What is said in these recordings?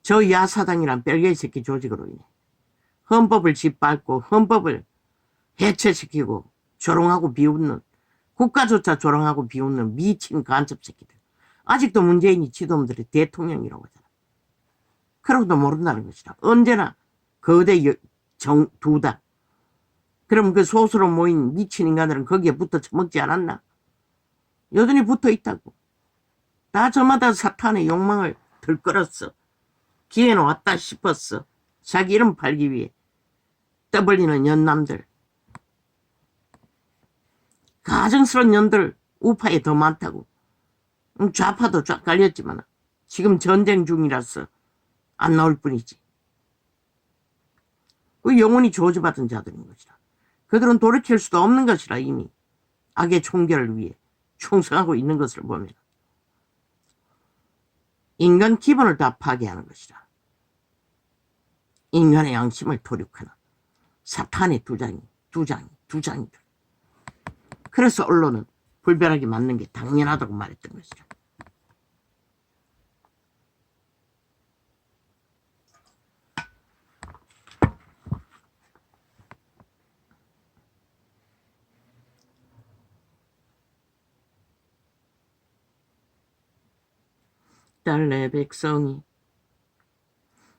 저 야사당이란 뺄개이 새끼 조직으로 인해 헌법을 짓밟고 헌법을 해체시키고 조롱하고 비웃는, 국가조차 조롱하고 비웃는 미친 간첩 새끼들. 아직도 문재인이 지도놈들의 대통령이라고 하잖아. 그러고도 모른다는 것이다. 언제나 거대 두 당. 그럼 그 소수로 모인 미친 인간들은 거기에 붙어 처먹지 않았나? 여전히 붙어 있다고. 다 저마다 사탄의 욕망을 들끓었어. 기회는 왔다 싶었어. 자기 이름 팔기 위해 떠벌리는 연남들. 가증스러운 년들 우파에 더 많다고. 좌파도 쫙 깔렸지만 지금 전쟁 중이라서 안 나올 뿐이지. 그 영원히 저주받은 자들인 것이라. 그들은 돌이킬 수도 없는 것이라. 이미 악의 총결을 위해 충성하고 있는 것을 보면 인간 기본을 다 파괴하는 것이라. 인간의 양심을 도륙하는 사탄의 두 장이들. 그래서 언론은 불변하게 맞는 게 당연하다고 말했던 것이라. 딸내 백성이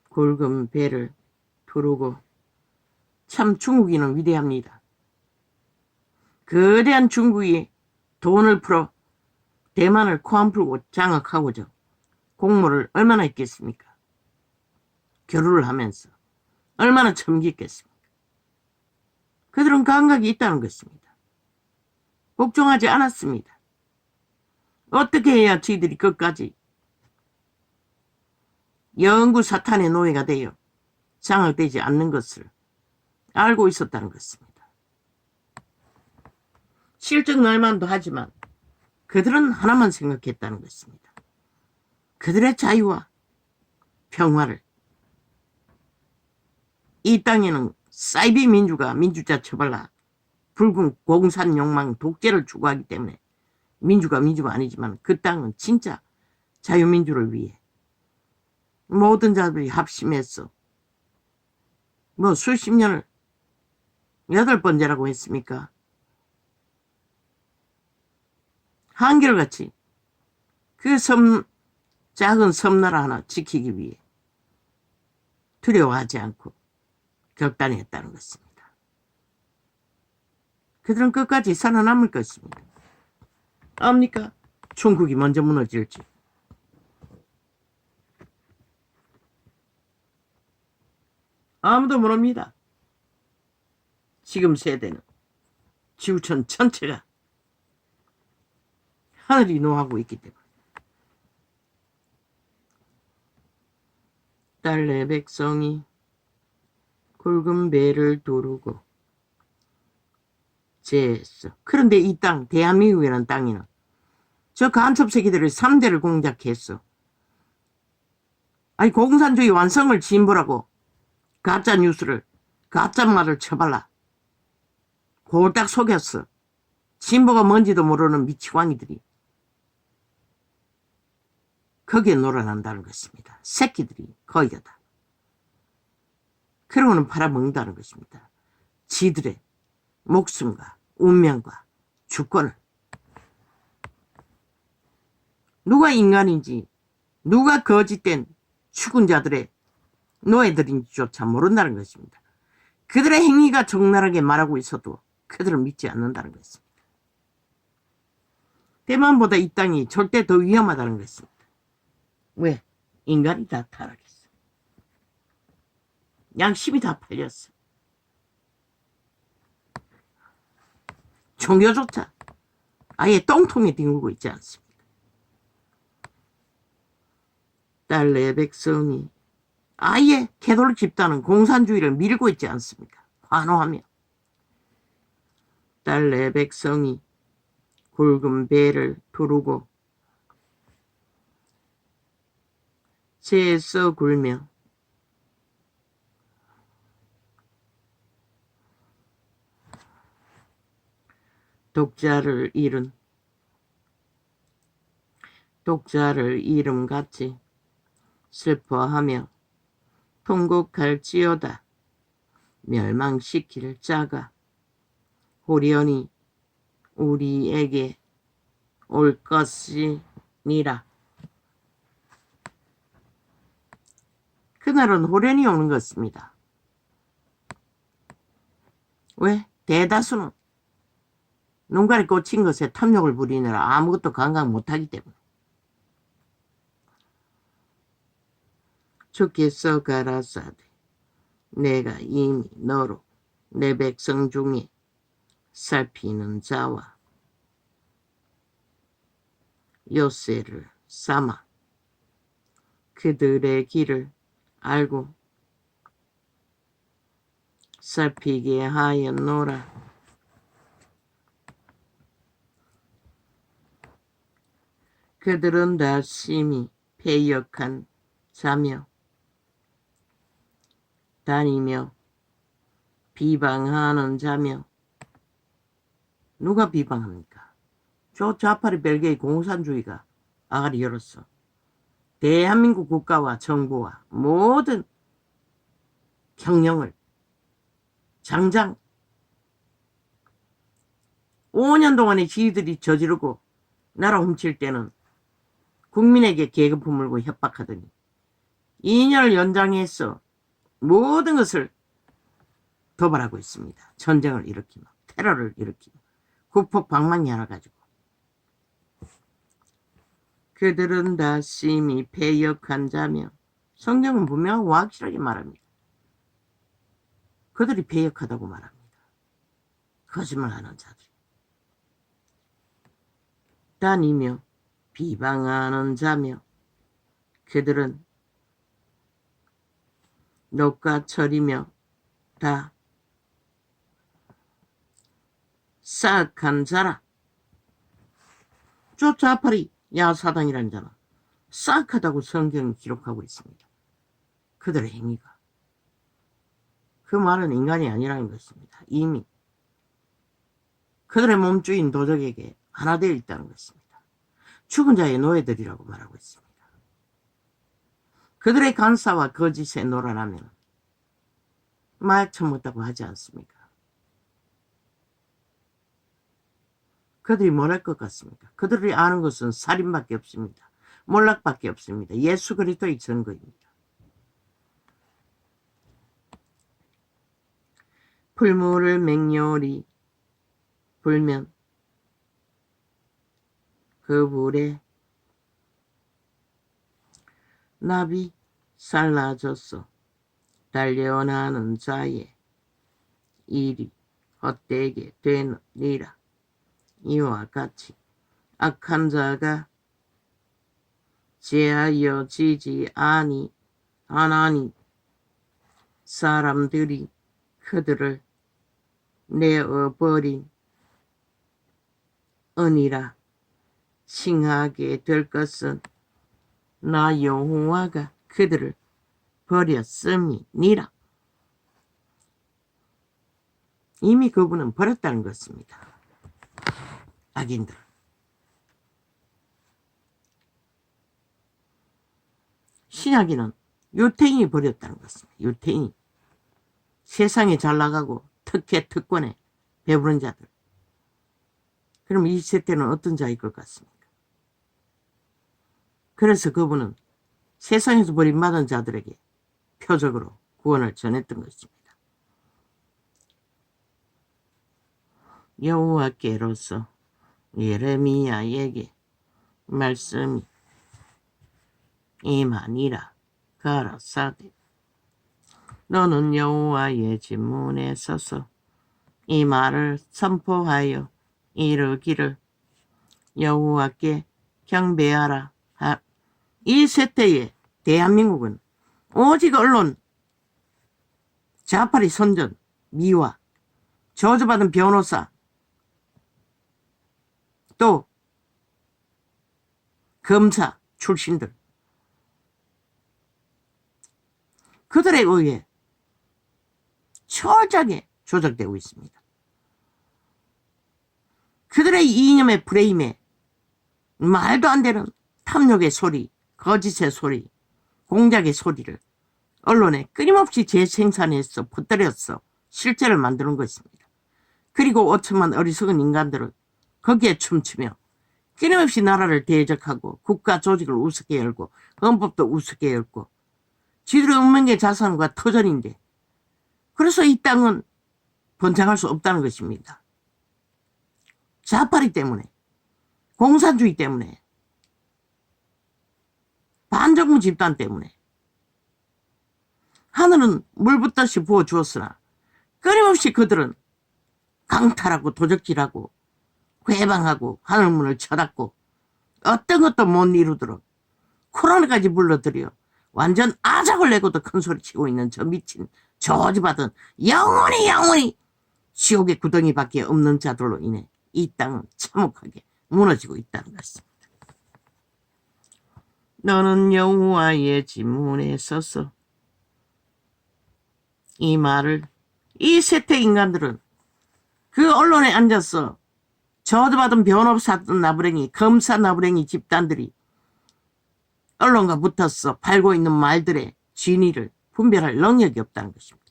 굵은 배를 두르고, 참 중국인은 위대합니다. 거대한 중국이 돈을 풀어 대만을 코 안 풀고 장악하고죠. 공모를 얼마나 했겠습니까? 교류를 하면서 얼마나 첨기했겠습니까? 그들은 감각이 있다는 것입니다. 복종하지 않았습니다. 어떻게 해야 저희들이 끝까지 영구 사탄의 노예가 되어 장악되지 않는 것을 알고 있었다는 것입니다. 실적 날만도 하지만 그들은 하나만 생각했다는 것입니다. 그들의 자유와 평화를. 이 땅에는 사이비 민주가 민주자 처벌라 붉은 공산 욕망 독재를 추구하기 때문에 민주가 아니지만 그 땅은 진짜 자유민주를 위해 모든 자들이 합심해서 수십 년을 8번째라고 했습니까? 한결같이 그 작은 섬나라 하나 지키기 위해 두려워하지 않고 결단했다는 것입니다. 그들은 끝까지 살아남을 것입니다. 압니까? 중국이 먼저 무너질지. 아무도 모릅니다. 지금 세대는 지구촌 전체가 하늘이 노하고 있기 때문에. 딸내 백성이 굵은 배를 두르고 제했어. 그런데 이 땅, 대한민국이라는 땅에는 저 간첩 새끼들을 3대를 공작했어. 아니, 공산주의 완성을 진보라고 가짜 뉴스를, 가짜 말을 쳐발라 골딱 속였어. 진보가 뭔지도 모르는 미치광이들이 거기에 놀아난다는 것입니다. 새끼들이 거기가 다. 그러고는 팔아먹는다는 것입니다. 지들의 목숨과 운명과 주권을. 누가 인간인지, 누가 거짓된 죽은 자들의 노예들인지조차 모른다는 것입니다. 그들의 행위가 적나라하게 말하고 있어도 그들은 믿지 않는다는 것입니다. 대만보다 이 땅이 절대 더 위험하다는 것입니다. 왜? 인간이 다 타락했어. 양심이 다 팔렸어. 종교조차 아예 똥통에 뒹굴고 있지 않습니까? 딸내 백성이 아예 캐톨릭 집단은 공산주의를 밀고 있지 않습니까? 환호하며. 딸내 백성이 굵은 배를 두르고 재서 굴며 독자를 이름같이 슬퍼하며 통곡할지어다. 멸망시킬 자가 호련히 우리에게 올 것이니라. 그날은 호련히 오는 것입니다. 왜? 대다수는 눈깔이 꽂힌 것에 탐욕을 부리느라 아무것도 감각 못하기 때문에. 주께서 가라사대 내가 이미 너로 내 백성 중에 살피는 자와 요새를 삼아 그들의 길을 알고 살피게 하였노라. 그들은 다 심히 패역한 자며 다니며 비방하는 자며. 누가 비방합니까? 저 좌파리 벨기에 공산주의가 아가리 열었어. 대한민국 국가와 정부와 모든 경영을 장장 5년 동안에 지들이 저지르고 나라 훔칠 때는 국민에게 계급품 물고 협박하더니 2년을 연장해서 모든 것을 도발하고 있습니다. 전쟁을 일으키며 테러를 일으키며 국폭 방망이 하나 가지고. 그들은 다 심히 패역한 자며. 성경은 분명하고 확실하게 말합니다. 그들이 패역하다고 말합니다. 거짓말하는 자들. 다니며 비방하는 자며. 그들은 녹과철이며 다 사악한 자라. 저 좌파리 야사당이라는 자는 사악하다고 성경이 기록하고 있습니다. 그들의 행위가. 그 말은 인간이 아니라는 것입니다. 이미 그들의 몸주인 도적에게 하나 되어 있다는 것입니다. 죽은 자의 노예들이라고 말하고 있습니다. 그들의 간사와 거짓에 놀아나면 마약 처먹었다고 하지 않습니까? 그들이 뭘 할 것 같습니까? 그들이 아는 것은 살인밖에 없습니다. 몰락밖에 없습니다. 예수 그리스도의 증거입니다. 풀무를 맹렬히 불면 그 불에 납이 살라졌어. 달려나는 자의 일이 헛되게 되느니라. 이와 같이 악한 자가 제하여지지 아니하나니 사람들이 그들을 내어버린 은이라. 칭하게 될 것은 나 여호와가 그들을 버렸음이니라. 이미 그분은 버렸다는 것입니다. 악인들. 신약에는 유태인이 버렸다는 것입니다. 유태인이. 세상에 잘 나가고 특혜 특권에 배부른 자들. 그럼 이 세대는 어떤 자일 것 같습니까? 그래서 그분은 세상에서 버림받은 자들에게 표적으로 구원을 전했던 것입니다. 여호와께로서 예레미야에게 말씀이 임하니라. 가라사대 너는 여호와의 진문에 서서 이 말을 선포하여 이르기를 여호와께 경배하라. 이 세대에 대한민국은 오직 언론, 좌파리 선전, 미화, 저주받은 변호사, 또 검사 출신들, 그들에 의해 철저하게 조작되고 있습니다. 그들의 이념의 프레임에 말도 안 되는 탐욕의 소리, 거짓의 소리, 공작의 소리를 언론에 끊임없이 재생산해서 퍼뜨렸어 실제를 만드는 것입니다. 그리고 5천만 어리석은 인간들은 거기에 춤추며 끊임없이 나라를 대적하고 국가 조직을 우습게 열고 헌법도 우습게 열고 지들의 운명의 자산과 터전인데 그래서 이 땅은 번창할 수 없다는 것입니다. 자파리 때문에 공산주의 때문에 반정부 집단 때문에 하늘은 물붓듯이 부어주었으나 끊임없이 그들은 강탈하고 도적질하고 회방하고 하늘문을 쳐닫고 어떤 것도 못 이루도록 코로나까지 불러들여 완전 아작을 내고도 큰 소리치고 있는 저 미친 저주받은 영원히 지옥의 구덩이밖에 없는 자들로 인해 이 땅은 참혹하게 무너지고 있다는 것입니다. 너는 여호와의 지문에 서서 이 말을 이 세태 인간들은 그 언론에 앉아서 저주받은 변호사 나부랭이 검사 나부랭이 집단들이 언론과 붙어서 팔고 있는 말들의 진위를 분별할 능력이 없다는 것입니다.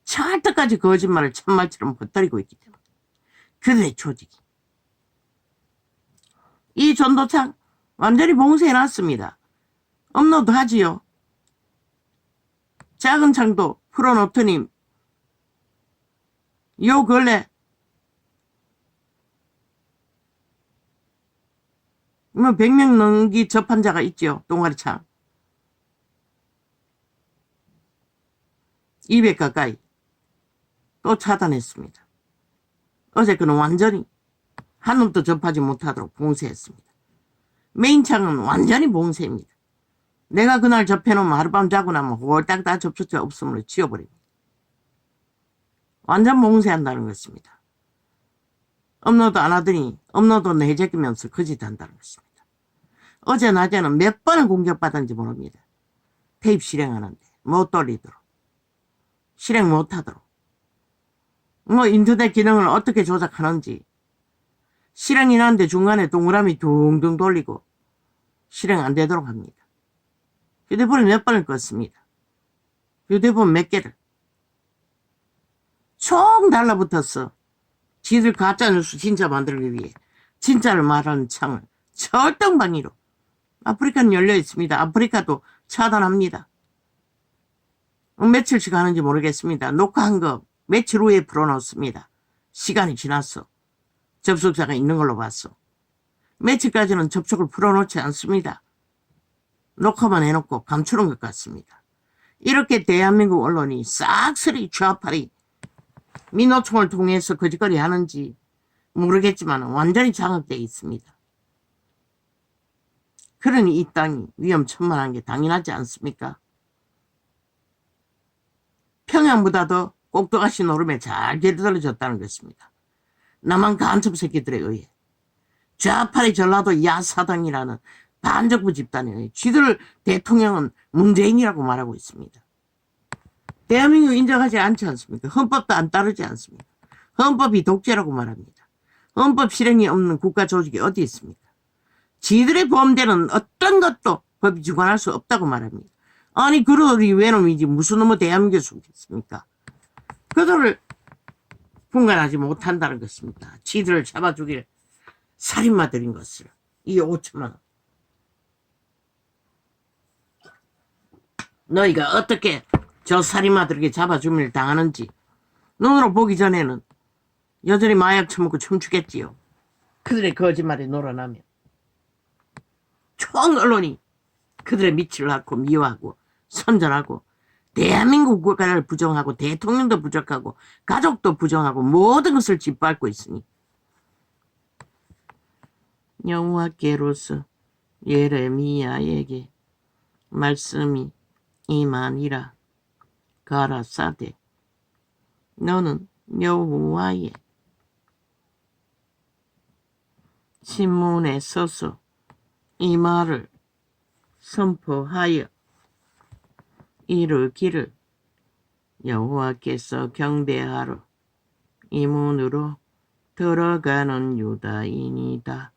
찰떡까지 거짓말을 참말처럼 퍼뜨리고 있기 때문에 그들의 조직이 이 전도창 완전히 봉쇄해놨습니다. 업로드 하지요. 작은 창도 풀어놓더니 요 근래 뭐 100명 넘기 접한 자가 있죠. 동아리창 200 가까이 또 차단했습니다. 어제 그는 완전히 한 놈도 접하지 못하도록 봉쇄했습니다. 메인창은 완전히 봉쇄입니다. 내가 그날 접해놓으면 하룻밤 자고 나면 홀딱 다 접속자 없음으로 지워버립니다. 완전 봉쇄한다는 것입니다. 업로드 안 하더니 업로드 내제끼면서 거짓 한다는 것입니다. 어제 낮에는 몇 번을 공격받았는지 모릅니다. 테이프 실행하는데 못 돌리도록 실행 못하도록 뭐 인터넷 기능을 어떻게 조작하는지 실행이 나는데 중간에 동그라미 둥둥 돌리고 실행 안 되도록 합니다. 휴대폰을 몇 번을 껐습니다. 휴대폰 몇 개를 총 달라붙었어. 지들 가짜뉴스 진짜 만들기 위해 진짜를 말하는 창을 철덩방위로 아프리카는 열려 있습니다. 아프리카도 차단합니다. 며칠씩 하는지 모르겠습니다. 녹화한 거 며칠 후에 풀어놓습니다. 시간이 지났어. 접속자가 있는 걸로 봤어. 며칠까지는 접촉을 풀어놓지 않습니다. 녹화만 해놓고 감추는 것 같습니다. 이렇게 대한민국 언론이 싹쓸이 좌파리 민노총을 통해서 거짓거리 하는지 모르겠지만 완전히 장악되어 있습니다. 그러니 이 땅이 위험천만한 게 당연하지 않습니까? 평양보다 더 꼭두가시 노름에 잘 들어졌다는 것입니다. 남한 간첩 새끼들에 의해 좌파리 전라도 야사당이라는 반정부 집단에 의해 쥐들 대통령은 문재인이라고 말하고 있습니다. 대한민국 인정하지 않지 않습니까? 헌법도 안 따르지 않습니다. 헌법이 독재라고 말합니다. 헌법 실행이 없는 국가 조직이 어디 있습니까? 지들의 범죄는 어떤 것도 법이 주관할 수 없다고 말합니다. 아니 그들이 외놈이지 무슨 놈의 대한민국에 속했습니까? 그들을 분간하지 못한다는 것입니다. 지들을 잡아 죽일 살인마들인 것을 이 5천만 원 너희가 어떻게 저 살인마들에게 잡아주밀 당하는지 눈으로 보기 전에는 여전히 마약 처먹고 춤추겠지요. 그들의 거짓말에 놀아나면 총 언론이 그들의 미치를 낳고 미워하고 선전하고 대한민국 국가를 부정하고 대통령도 부정하고 가족도 부정하고 모든 것을 짓밟고 있으니 여호와께로서 예레미야에게 말씀이 임하니라. 가라사대 너는 여호와의 신문에 서서 이 말을 선포하여 이르기를 여호와께서 경배하러 이 문으로 들어가는 유다인이다.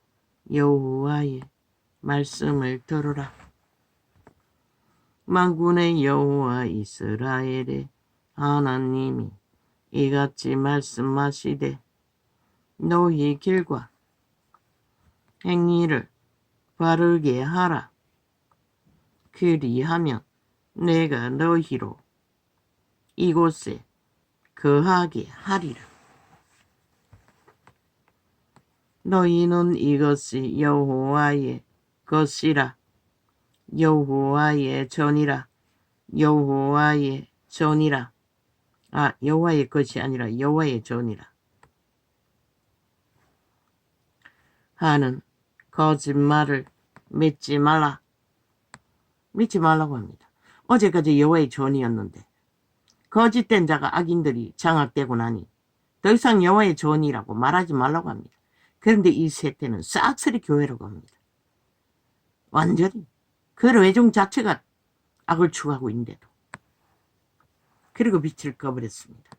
여호와의 말씀을 들으라. 만군의 여호와 이스라엘의 하나님이 이같이 말씀하시되 너희 길과 행위를 바르게 하라. 그리하면 내가 너희로 이곳에 거하게 하리라. 너희는 이것이 여호와의 것이라. 여호와의 전이라. 여호와의 전이라. 여호와의 것이 아니라 여호와의 전이라. 하는 거짓말을 믿지 말라. 믿지 말라고 합니다. 어제까지 여호와의 전이었는데 거짓된 자가 악인들이 장악되고 나니 더 이상 여호와의 전이라고 말하지 말라고 합니다. 그런데 이 세대는 싹쓸이 교회라고 합니다. 완전히 그 외종 자체가 악을 추구하고 있는데도. 그리고 빛을 꺼버렸습니다.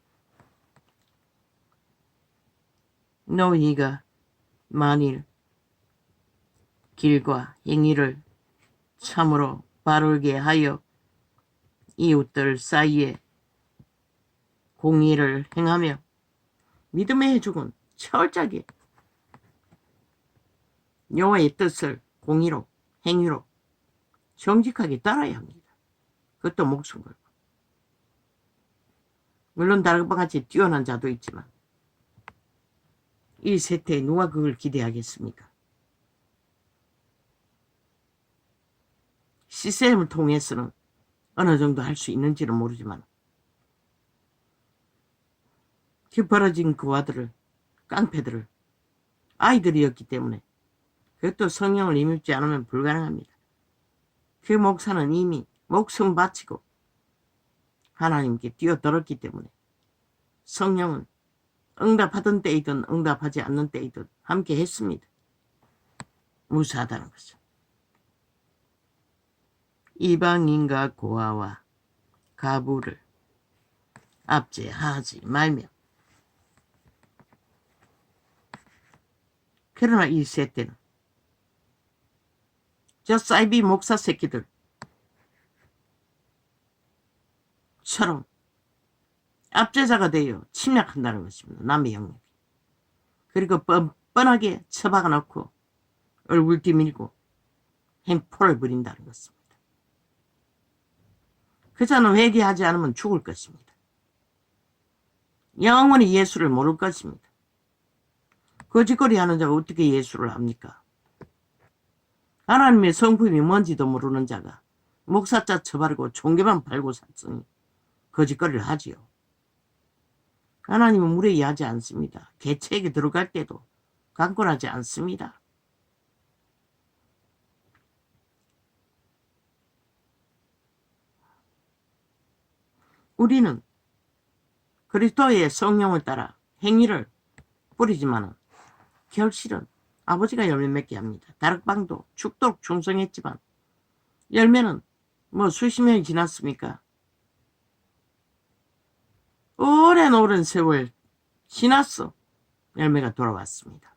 너희가 만일 길과 행위를 참으로 바르게 하여 이웃들 사이에 공의를 행하며 믿음의 죽은 철저하게 여호와의 뜻을 공의로 행위로 정직하게 따라야 합니다. 그것도 목숨 걸고. 물론 다른과 같이 뛰어난 자도 있지만 이 세태에 누가 그걸 기대하겠습니까? 시스템을 통해서는 어느 정도 할 수 있는지는 모르지만 그 벌어진 그 아들을 깡패들을 아이들이었기 때문에 그것도 성령을 힘입지 않으면 불가능합니다. 그 목사는 이미 목숨 바치고 하나님께 뛰어들었기 때문에 성령은 응답하던 때이든 응답하지 않는 때이든 함께 했습니다. 무사하다는 것은. 이방인과 고아와 가부를 압제하지 말며. 그러나 이 세대는 저 사이비 목사 새끼들 처럼 압제자가 되어 침략한다는 것입니다. 남의 영역에. 그리고 뻔뻔하게 처박아 놓고 얼굴 뒤밀고 행포를 부린다는 것입니다. 그 자는 회개하지 않으면 죽을 것입니다. 영원히 예수를 모를 것입니다. 거짓거리 하는 자가 어떻게 예수를 합니까? 하나님의 성품이 뭔지도 모르는 자가 목사자 처바르고 종교만 팔고 샀으니 거짓거리를 하지요. 하나님은 무례히하지 않습니다. 개체에게 들어갈 때도 강권하지 않습니다. 우리는 그리스도의 성령을 따라 행위를 뿌리지만 결실은 아버지가 열매 맺게 합니다. 다락방도 죽도록 충성했지만 열매는 수십 년이 지났습니까? 오랜 세월 지났어. 열매가 돌아왔습니다.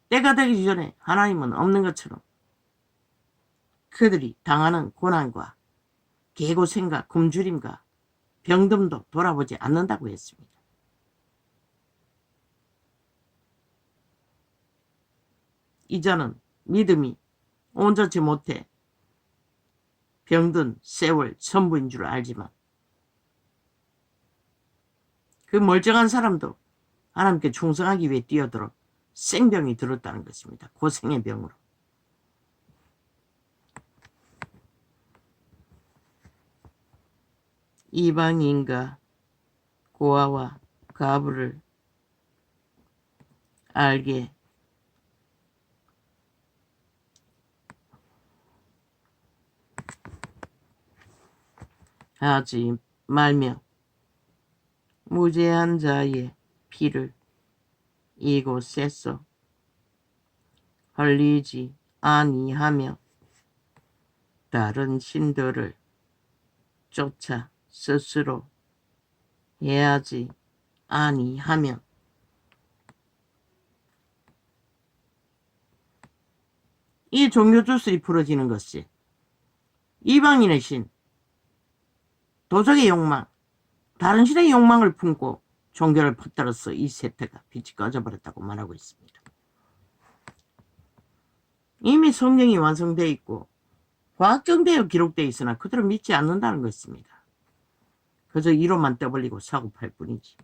때가 되기 전에 하나님은 없는 것처럼 그들이 당하는 고난과 개고생과 굶주림과 병듦도 돌아보지 않는다고 했습니다. 이자는 믿음이 온전치 못해 병든 세월 전부인 줄 알지만 그 멀쩡한 사람도 하나님께 충성하기 위해 뛰어들어 생병이 들었다는 것입니다. 고생의 병으로. 이방인과 고아와 가부를 알게 하지 말며 무죄한 자의 피를 이곳에서 흘리지 아니하며 다른 신들을 쫓아 스스로 해하지 아니하며 이 종교주술이 풀어지는 것이 이방인의 신, 도적의 욕망, 다른 신의 욕망을 품고 종교를 퍼뜨려서 이 세태가 빛이 꺼져버렸다고 말하고 있습니다. 이미 성경이 완성되어 있고 과학적으로 기록되어 있으나 그들을 믿지 않는다는 것입니다. 그저 이론만 떠벌리고 사고팔 뿐이지.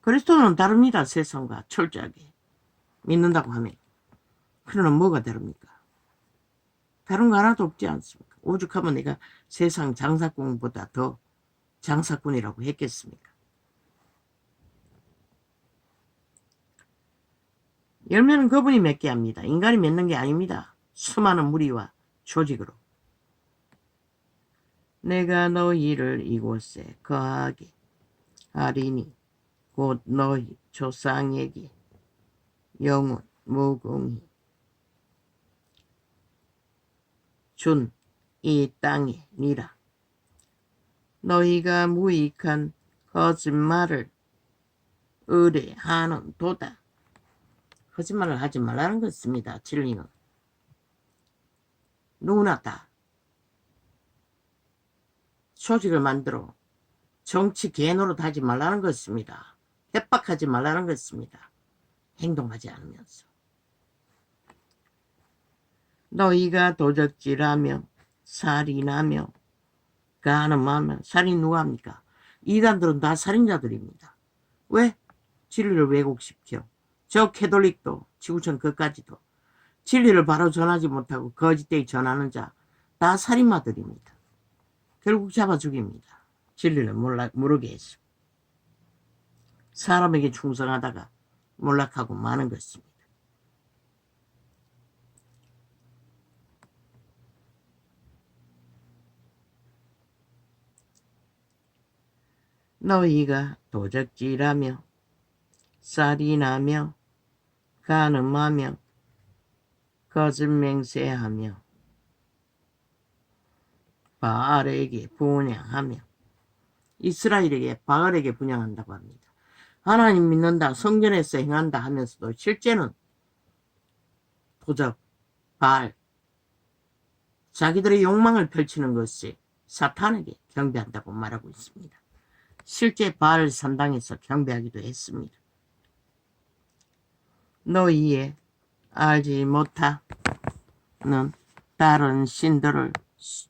그리스도는 다릅니다. 세상과 철저하게 믿는다고 하면. 그러나 뭐가 다릅니까? 다른 거 하나도 없지 않습니까? 오죽하면 내가 세상 장사꾼보다 더 장사꾼이라고 했겠습니까? 열매는 그분이 맺게 합니다. 인간이 맺는 게 아닙니다. 수많은 무리와 조직으로. 내가 너희를 이곳에 거하게 하리니 곧 너희 조상에게 영원 무궁히 준 이 땅에 니라. 너희가 무익한 거짓말을 의뢰하는 도다. 거짓말을 하지 말라는 것입니다. 진리는 누구나 다 조직을 만들어 정치 개노릇 하지 말라는 것입니다. 협박하지 말라는 것입니다. 행동하지 않으면서. 너희가 도적질하며 살인하며 간음하며. 살인 누가 합니까? 이단들은 다 살인자들입니다. 왜? 진리를 왜곡시켜. 저 캐톨릭도 지구촌 그까지도 진리를 바로 전하지 못하고 거짓되이 전하는 자 다 살인마들입니다. 결국 잡아 죽입니다. 진리를 모르게 해서. 사람에게 충성하다가 몰락하고 마는 것입니다. 너희가 도적질하며 살인하며 간음하며 거짓맹세하며 바알에게 분향하며. 이스라엘에게 바알에게 분향한다고 합니다. 하나님 믿는다, 성전에서 행한다 하면서도 실제는 도적, 바알, 자기들의 욕망을 펼치는 것이 사탄에게 경배한다고 말하고 있습니다. 실제 바알 산당에서 경배하기도 했습니다. 너희의 알지 못하는 다른 신들을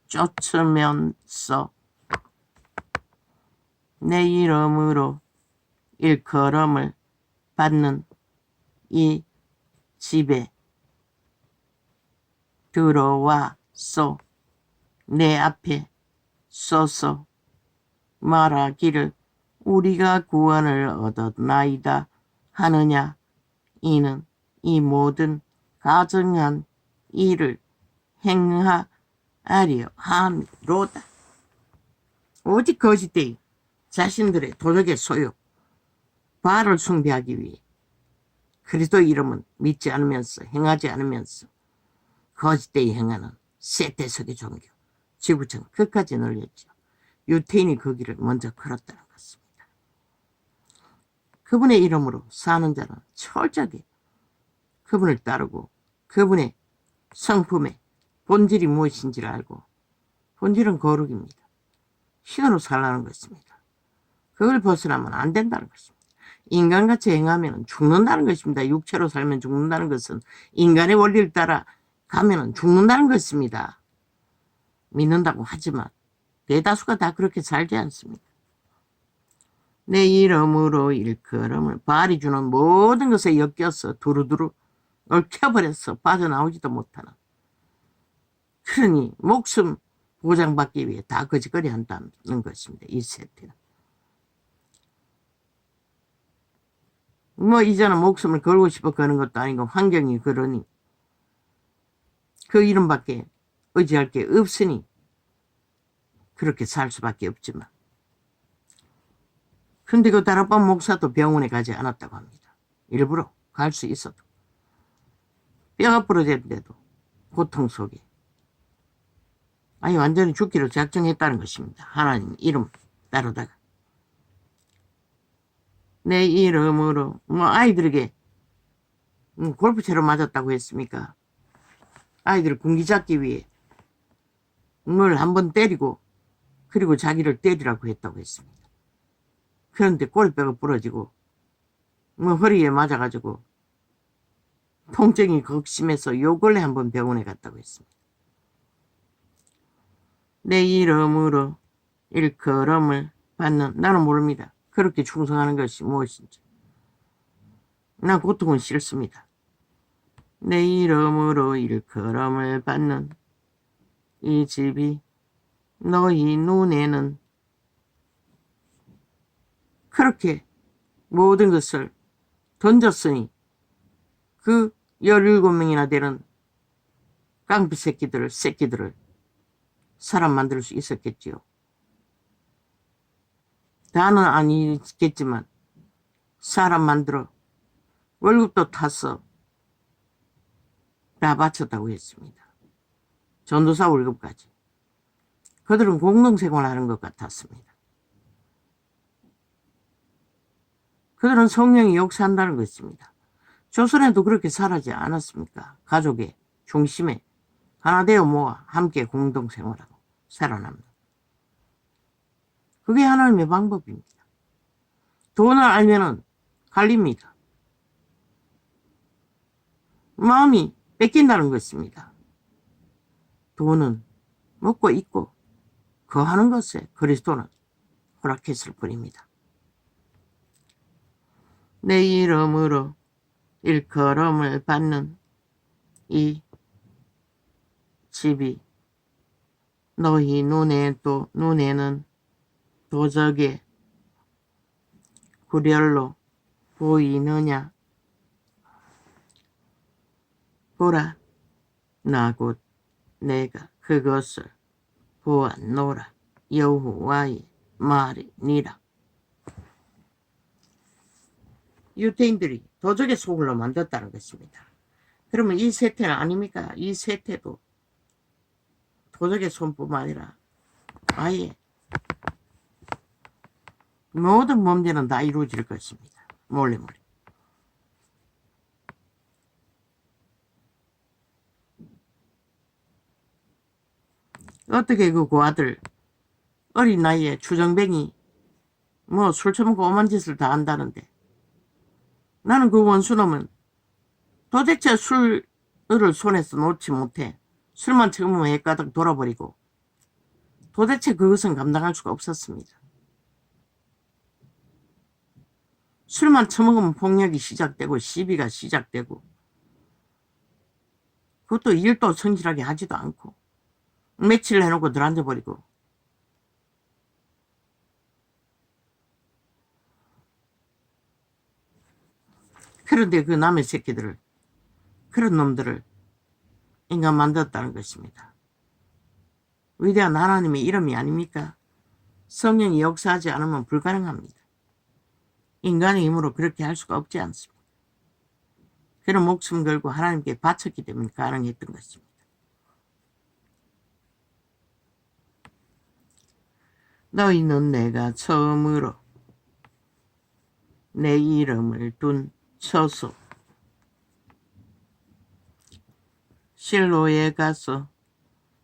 쫓으면서 내 이름으로 일컬음을 받는 이 집에 들어와서 내 앞에 서서 말하기를 우리가 구원을 얻었나이다 하느냐. 이는 이 모든 가증한 일을 행하려 함이로다. 오직 거짓되이 자신들의 도덕의 소욕, 바알을 숭배하기 위해 그리스도 이름은 믿지 않으면서 행하지 않으면서 거짓되이 행하는 세대석의 종교, 지구촌 끝까지 널렸죠. 유태인이 그 길을 먼저 걸었다는 것입니다. 그분의 이름으로 사는 자는 철저하게 그분을 따르고 그분의 성품의 본질이 무엇인지를 알고, 본질은 거룩입니다. 신으로 살라는 것입니다. 그걸 벗어나면 안 된다는 것입니다. 인간같이 행하면 죽는다는 것입니다. 육체로 살면 죽는다는 것은 인간의 원리를 따라 가면 죽는다는 것입니다. 믿는다고 하지만 대다수가 다 그렇게 살지 않습니다. 내 이름으로 일컬음을 바알이 주는 모든 것에 엮여서 두루두루 얽혀버려서 빠져나오지도 못하는, 그러니 목숨 보장받기 위해 다 거짓거리 한다는 것입니다. 이 세태는. 뭐 이제는 목숨을 걸고 싶어 거는 것도 아니고 환경이 그러니 그 이름밖에 의지할 게 없으니 그렇게 살 수밖에 없지만, 근데 그 다락방 목사도 병원에 가지 않았다고 합니다. 일부러 갈 수 있어도 뼈가 부러졌는데도 고통 속에 아니 완전히 죽기를 작정했다는 것입니다. 하나님 이름 따르다가. 내 이름으로 뭐 아이들에게 골프채로 맞았다고 했습니까? 아이들을 군기 잡기 위해 뭘 한번 때리고 그리고 자기를 때리라고 했다고 했습니다. 그런데 꼬리뼈가 부러지고 허리에 맞아가지고 통증이 극심해서 요 근래 한번 병원에 갔다고 했습니다. 내 이름으로 일컬음을 받는, 나는 모릅니다. 그렇게 충성하는 것이 무엇인지. 난 고통은 싫습니다. 내 이름으로 일컬음을 받는 이 집이 너희 눈에는 그렇게 모든 것을 던졌으니 그 17명이나 되는 깡패 새끼들을 사람 만들 수 있었겠지요. 다는 아니겠지만 사람 만들어 월급도 타서 다 바쳤다고 했습니다. 전도사 월급까지. 그들은 공동생활하는 것 같았습니다. 그들은 성령이 역사한다는 것입니다. 조선에도 그렇게 살아지 않았습니까? 가족의 중심에 하나 되어 모아 함께 공동생활하고 살아납니다. 그게 하나님의 방법입니다. 돈을 알면은 갈립니다. 마음이 뺏긴다는 것입니다. 돈은 먹고 입고 거하는 것에 그리스도는 허락했을 뿐입니다. 내 이름으로 일컬음을 받는 이 집이 너희 눈에는 도적의 구렬로 보이느냐? 보라, 나 곧 내가 그것을 보았노라. 여호와의 말이니라. 유대인들이 도적의 소굴로 만들었다는 것입니다. 그러면 이 세태는 아닙니까? 이 세태도 도적의 손뿐만 아니라 아예 모든 범죄는 다 이루어질 것입니다. 몰래. 어떻게 그 고아들 어린 나이에 추정뱅이 술 처먹고 오만 짓을 다 한다는데 나는 그 원수놈은 도대체 술을 손에서 놓지 못해 술만 처먹으면 애가닥 돌아버리고 도대체 그것은 감당할 수가 없었습니다. 술만 처먹으면 폭력이 시작되고 시비가 시작되고 그것도 일도 성실하게 하지도 않고 며칠 해놓고 들어앉아버리고 그런데 그 남의 새끼들을 그런 놈들을 인간 만들었다는 것입니다. 위대한 하나님의 이름이 아닙니까? 성령이 역사하지 않으면 불가능합니다. 인간의 힘으로 그렇게 할 수가 없지 않습니다. 그런 목숨 걸고 하나님께 바쳤기 때문에 가능했던 것입니다. 너희는 내가 처음으로 내 이름을 둔 처소 실로에 가서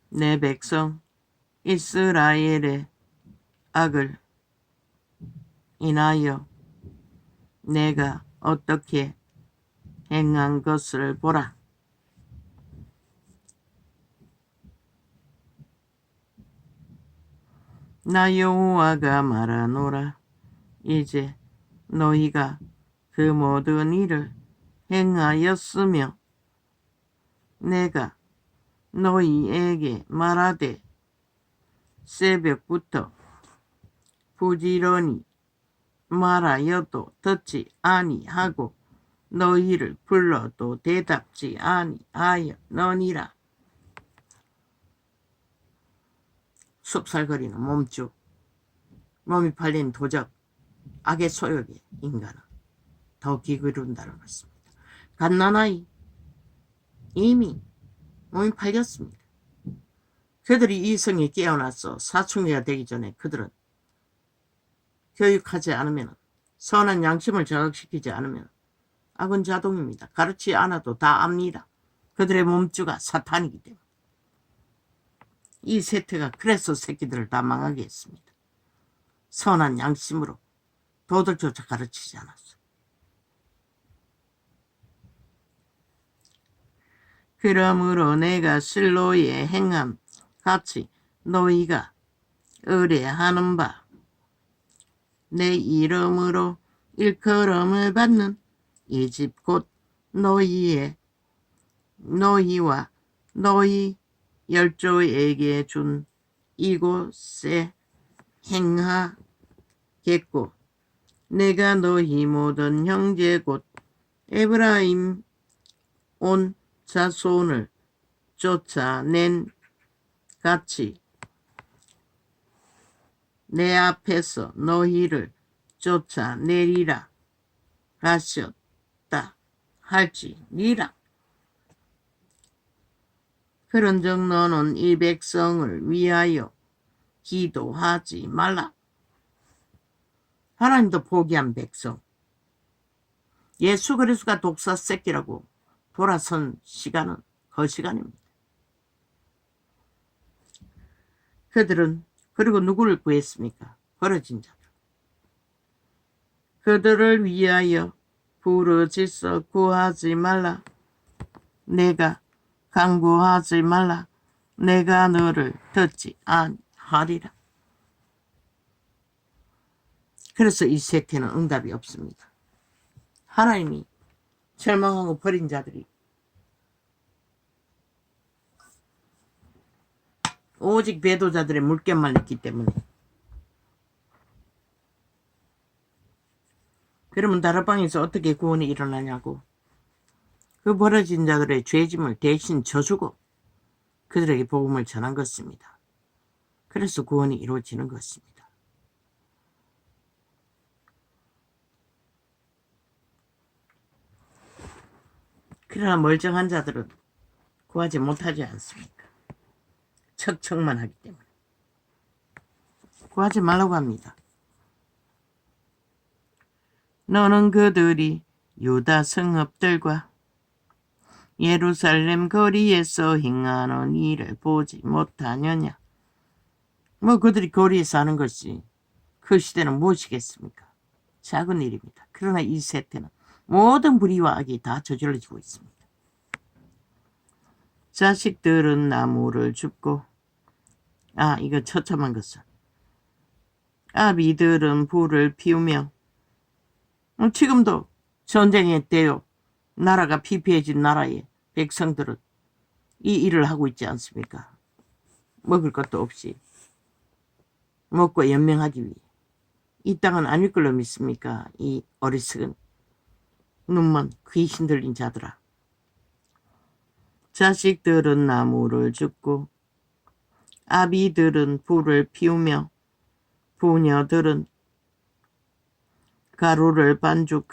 내 백성 이스라엘의 악을 인하여 내가 어떻게 행한 것을 보라. 나 여호와가 말하노라. 이제 너희가 그 모든 일을 행하였으며 내가 너희에게 말하되 새벽부터 부지런히 말하여도 듣지 아니하고 너희를 불러도 대답지 아니하였느니라. 숲살거리는 몸쭉 몸이 팔린 도적 악의 소욕의 인간은 더 기그른다는 것입니다. 갓난아이 이미 몸이 팔렸습니다. 그들이 이 성에 깨어나서 사춘기가 되기 전에 그들은 교육하지 않으면 선한 양심을 자극시키지 않으면 악은 자동입니다. 가르치지 않아도 다 압니다. 그들의 몸주가 사탄이기 때문에. 이 세태가 그래서 새끼들을 다 망하게 했습니다. 선한 양심으로 도덕조차 가르치지 않았어. 그러므로 내가 실로의 행함 같이 너희가 의뢰하는 바 내 이름으로 일컬음을 받는 이 집 곧 너희와 너희 열조에게 준 이곳에 행하겠고 내가 너희 모든 형제 곧 에브라임 온 자손을 쫓아낸 같이 내 앞에서 너희를 쫓아내리라 하셨다 할지니라. 그런즉 너는 이 백성을 위하여 기도하지 말라. 하나님도 포기한 백성. 예수 그리스도가 독사 새끼라고 돌아선 시간은 그 시간입니다. 그들은 그리고 누구를 구했습니까? 벌어진 자들. 그들을 위하여 부르짖어 구하지 말라. 내가 간구하지 말라. 내가 너를 듣지 않으리라. 그래서 이 세태는 응답이 없습니다. 하나님이 절망하고 버린 자들이 오직 배도자들의 물결만 있기 때문에. 그러면 다락방에서 어떻게 구원이 일어나냐고. 그 벌어진 자들의 죄짐을 대신 져주고 그들에게 복음을 전한 것입니다. 그래서 구원이 이루어지는 것입니다. 그러나 멀쩡한 자들은 구하지 못하지 않습니까? 척척만 하기 때문에. 구하지 말라고 합니다. 너는 그들이 유다 성읍들과 예루살렘 거리에서 행하는 일을 보지 못하느냐. 그들이 거리에서 하는 것이 그 시대는 무엇이겠습니까? 작은 일입니다. 그러나 이 세태는 모든 불의와 악이 다 저질러지고 있습니다. 자식들은 나무를 줍고 이거 처참한 것은 아비들은 불을 피우며 지금도 전쟁의 때요. 나라가 피폐해진 나라에 백성들은 이 일을 하고 있지 않습니까? 먹을 것도 없이 먹고 연명하기 위해. 이 땅은 아닐 걸로 믿습니까? 이 어리석은 눈먼 귀신 들린 자들아. 자식들은 나무를 줍고 아비들은 불을 피우며 부녀들은 가루를 반죽하고